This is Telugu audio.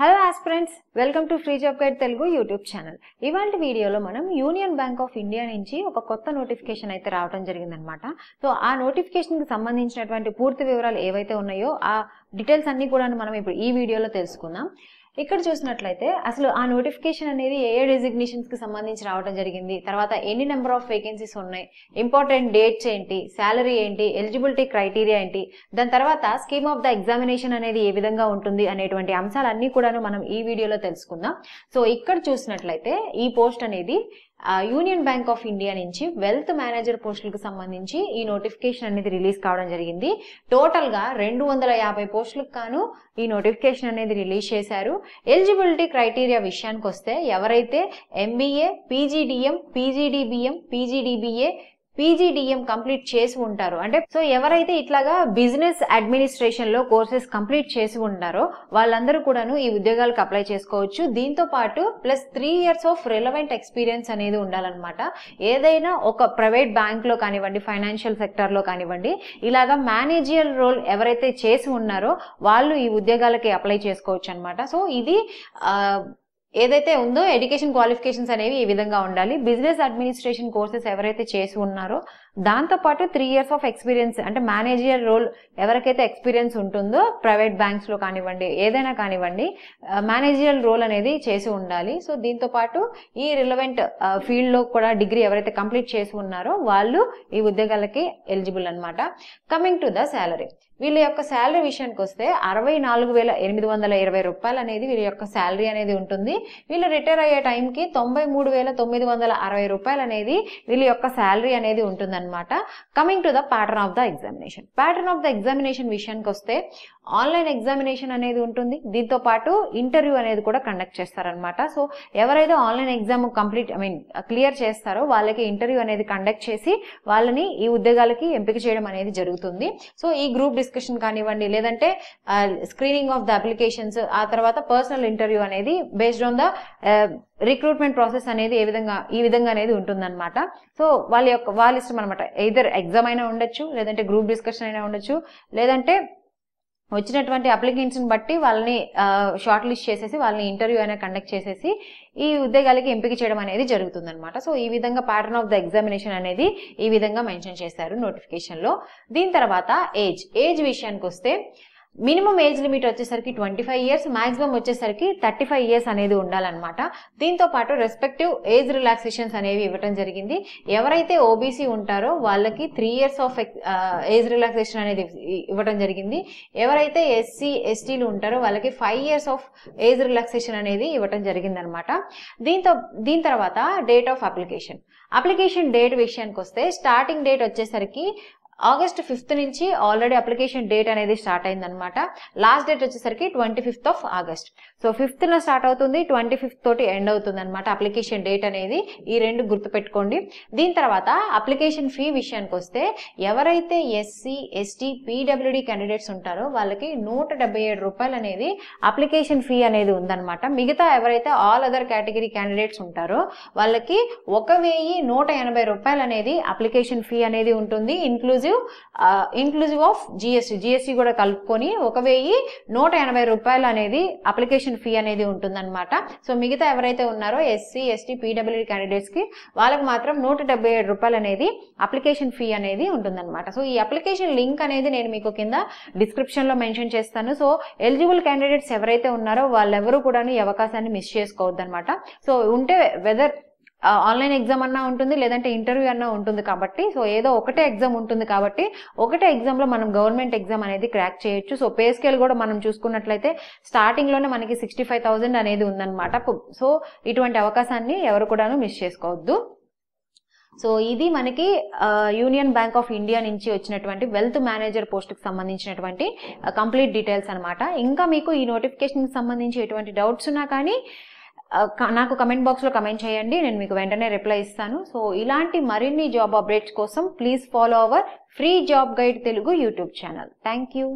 Hello aspirants, welcome to free job guide Telugu YouTube channel. ఇవాళ వీడియోలో మనం యూనియన్ బ్యాంక్ ఆఫ్ ఇండియా నుంచి ఒక కొత్త నోటిఫికేషన్ అయితే రావడం జరిగిందనమాట. సో ఆ నోటిఫికేషన్కి సంబంధించినటువంటి పూర్తి వివరాలు ఏవైతే ఉన్నాయో ఆ డీటెయిల్స్ అన్ని కూడా మనం ఇప్పుడు ఈ వీడియోలో తెలుసుకుందాం. ఇక్కడ చూసినట్లయితే అసలు ఆ నోటిఫికేషన్ అనేది ఏ డిజిగ్నేషన్స్ కి సంబంధించి రావడం జరిగింది, తర్వాత ఎన్ని నెంబర్ ఆఫ్ వేకెన్సీస్ ఉన్నాయి, ఇంపార్టెంట్ డేట్స్ ఏంటి, శాలరీ ఏంటి, ఎలిజిబిలిటీ క్రైటీరియా ఏంటి, దాని తర్వాత స్కీమ్ ఆఫ్ ద ఎగ్జామినేషన్ అనేది ఏ విధంగా ఉంటుంది అనేటువంటి అంశాలన్నీ కూడా మనం ఈ వీడియోలో తెలుసుకుందాం. సో ఇక్కడ చూసినట్లయితే ఈ పోస్ట్ అనేది యూనియన్ బ్యాంక్ ఆఫ్ ఇండియా నుంచి వెల్త్ మేనేజర్ పోస్టులకు సంబంధించి ఈ నోటిఫికేషన్ అనేది రిలీజ్ కావడం జరిగింది. టోటల్ గా 250 పోస్టులకు గాను ఈ నోటిఫికేషన్ అనేది రిలీజ్ చేశారు. ఎలిజిబిలిటీ క్రైటీరియా విషయానికి వస్తే ఎవరైతే ఎంబీఏ, పీజీడీఎం, పీజీడీబీఎం, పీజీడీబీఏ, పీజీడీఎం కంప్లీట్ చేసి ఉంటారు, అంటే సో ఎవరైతే ఇట్లాగా బిజినెస్ అడ్మినిస్ట్రేషన్ లో కోర్సెస్ కంప్లీట్ చేసి ఉంటారో వాళ్ళందరూ కూడాను ఈ ఉద్యోగాలకు అప్లై చేసుకోవచ్చు. దీంతో పాటు plus 3 years of relevant experience అనేది ఉండాలన్నమాట. ఏదైనా ఒక ప్రైవేట్ బ్యాంక్ లో కానివ్వండి, ఫైనాన్షియల్ సెక్టర్ లో కానివ్వండి, ఇలాగా మేనేజియల్ రోల్ ఎవరైతే చేసి ఉన్నారో వాళ్ళు ఈ ఉద్యోగాలకి అప్లై చేసుకోవచ్చు అనమాట. సో ఇది ఏదైతే ఉందో ఎడ్యుకేషన్ క్వాలిఫికేషన్స్ అనేవి ఈ విధంగా ఉండాలి. బిజినెస్ అడ్మినిస్ట్రేషన్ కోర్సెస్ ఎవరైతే చేసి ఉన్నారో దాంతోపాటు 3 years ఆఫ్ ఎక్స్పీరియన్స్, అంటే మేనేజియర్ రోల్ ఎవరికైతే ఎక్స్పీరియన్స్ ఉంటుందో ప్రైవేట్ బ్యాంక్స్ లో కానివ్వండి, ఏదైనా కానివ్వండి, మేనేజియల్ రోల్ అనేది చేసి ఉండాలి. సో దీంతో పాటు ఈ రిలవెంట్ ఫీల్డ్ లో కూడా డిగ్రీ ఎవరైతే కంప్లీట్ చేసి ఉన్నారో వాళ్ళు ఈ ఉద్యోగాలకి ఎలిజిబుల్ అనమాట. కమింగ్ టు ద శాలరీ, వీళ్ళ యొక్క శాలరీ విషయానికి వస్తే 64,820 రూపాయలు అనేది వీళ్ళ యొక్క శాలరీ అనేది ఉంటుంది. వీళ్ళు రిటైర్ అయ్యే టైంకి 93,960 రూపాయలు అనేది వీళ్ళ యొక్క శాలరీ అనేది ఉంటుంది అనమాట. Coming to the pattern of the examination, pattern of the examination విషయానికి వస్తే ఆన్లైన్ ఎగ్జామినేషన్ అనేది ఉంటుంది. దీంతో పాటు ఇంటర్వ్యూ అనేది కూడా కండక్ట్ చేస్తారనమాట. సో ఎవరైతే ఆన్లైన్ ఎగ్జామ్ క్లియర్ చేస్తారో వాళ్ళకి ఇంటర్వ్యూ అనేది కండక్ట్ చేసి వాళ్ళని ఈ ఉద్యోగాలకి ఎంపిక చేయడం అనేది జరుగుతుంది. సో ఈ గ్రూప్ డిస్కషన్ కానివ్వండి, లేదంటే స్క్రీనింగ్ ఆఫ్ ద అప్లికేషన్స్, ఆ తర్వాత పర్సనల్ ఇంటర్వ్యూ అనేది based on the recruitment process అనేది ఈ విధంగా అనేది ఉంటుందన్నమాట. సో వాళ్ళ ఇష్టం అనమాట. ఎయిదర్ ఎగ్జామ్ అయినా ఉండొచ్చు, లేదంటే గ్రూప్ డిస్కషన్ అయినా ఉండొచ్చు, లేదంటే వచ్చినటువంటి అప్లికెంట్స్ ని బట్టి వాళ్ళని షార్ట్ లిస్ట్ చేసేసి వాళ్ళని ఇంటర్వ్యూ అయినా కండక్ట్ చేసేసి ఈ ఉద్యోగాలకి ఎంపిక చేయడం అనేది జరుగుతుంది అనమాట. సో ఈ విధంగా ప్యాటర్న్ ఆఫ్ ద ఎగ్జామినేషన్ అనేది ఈ విధంగా మెన్షన్ చేశారు నోటిఫికేషన్ లో. దీని తర్వాత ఏజ్ విషయానికి వస్తే మినిమం ఏజ్ లిమిట్ వచ్చేసరికి 25 years, మాక్సిమం వచ్చేసరికి 35 years అనేది ఉండాలన్నమాట. దీంతో పాటు రెస్పెక్టివ్ ఏజ్ రిలాక్సేషన్స్ అనేవి ఇవ్వడం జరిగింది. ఎవరైతే ఓబీసీ ఉంటారో వాళ్ళకి 3 years ఆఫ్ ఏజ్ రిలాక్సేషన్ అనేది ఇవ్వడం జరిగింది. ఎవరైతే ఎస్సీ ఎస్టీలు ఉంటారో వాళ్ళకి 5 years ఆఫ్ ఏజ్ రిలాక్సేషన్ అనేది ఇవ్వడం జరిగింది అనమాట. దీని తర్వాత డేట్ ఆఫ్ అప్లికేషన్ డేట్ విషయానికి వస్తే స్టార్టింగ్ డేట్ వచ్చేసరికి August 5th నుంచి ఆల్రెడీ అప్లికేషన్ డేట్ అనేది స్టార్ట్ అయిందనమాట. లాస్ట్ డేట్ వచ్చేసరికి 25th of August. So 5th start అవుతుంది, 25th తోటి ఎండ్ అవుతుంది అనమాట అప్లికేషన్ డేట్ అనేది. ఈ రెండు గుర్తుపెట్టుకోండి. దీని తర్వాత అప్లికేషన్ ఫీ విషయానికి వస్తే ఎవరైతే ఎస్సీ ఎస్టీ పీడబ్ల్యూడి క్యాండిడేట్స్ ఉంటారో వాళ్ళకి 177 రూపాయలు అనేది అప్లికేషన్ ఫీ అనేది ఉందన్నమాట. మిగతా ఎవరైతే ఆల్ అదర్ కేటగిరీ క్యాండిడేట్స్ ఉంటారో వాళ్ళకి 1,180 రూపాయలు అనేది అప్లికేషన్ ఫీ అనేది ఉంటుంది, ఇంక్లూజివ్ ఆఫ్ జిఎస్టీ కూడా కలుపుకొని 1,180 రూపాయలు అనేది అప్లికేషన్ ఫీ అనేది ఉంటుందన్నమాట. సో మిగతా ఎవరైతే ఉన్నారో ఎస్సీ ఎస్టీ పీడబ్ల్యూడి క్యాండిడేట్స్ కి వాళ్ళకి మాత్రం 177 రూపాయలు అనేది అప్లికేషన్ ఫీ అనేది ఉంటుందన్నమాట. సో ఈ అప్లికేషన్ లింక్ అనేది నేను మీకు కింద డిస్క్రిప్షన్ లో మెన్షన్ చేస్తాను. సో ఎలిజిబుల్ క్యాండిడేట్స్ ఎవరైతే ఉన్నారో వాళ్ళెవరూ కూడా ఈ అవకాశాన్ని మిస్ చేసుకోవద్దు అనమాట. సో ఉంటే వెదర్ ఆన్లైన్ ఎగ్జామ్ అన్నా ఉంటుంది, లేదంటే ఇంటర్వ్యూ అన్నా ఉంటుంది కాబట్టి, సో ఏదో ఒకటే ఎగ్జామ్ ఉంటుంది కాబట్టి ఒకటే ఎగ్జామ్ లో మనం గవర్నమెంట్ ఎగ్జామ్ అనేది క్రాక్ చేయొచ్చు. సో పే స్కేల్ కూడా మనం చూసుకున్నట్లయితే స్టార్టింగ్ లోనే మనకి 65,000 అనేది ఉందన్నమాట. సో ఇటువంటి అవకాశాన్ని ఎవరు కూడాను మిస్ చేసుకోవద్దు. సో ఇది మనకి యూనియన్ బ్యాంక్ ఆఫ్ ఇండియా నుంచి వచ్చినటువంటి వెల్త్ మేనేజర్ పోస్ట్ కి సంబంధించినటువంటి కంప్లీట్ డీటెయిల్స్ అనమాట. ఇంకా మీకు ఈ నోటిఫికేషన్ కి సంబంధించి ఎటువంటి డౌట్స్ ఉన్నా కానీ నాకు కమెంట్ బాక్స్ లో కమెంట్ చేయండి, నేను మీకు వెంటనే రిప్లై ఇస్తాను. సో ఇలాంటి మరిన్ని జాబ్ అప్డేట్స్ కోసం please follow our free job guide Telugu YouTube channel. Thank you.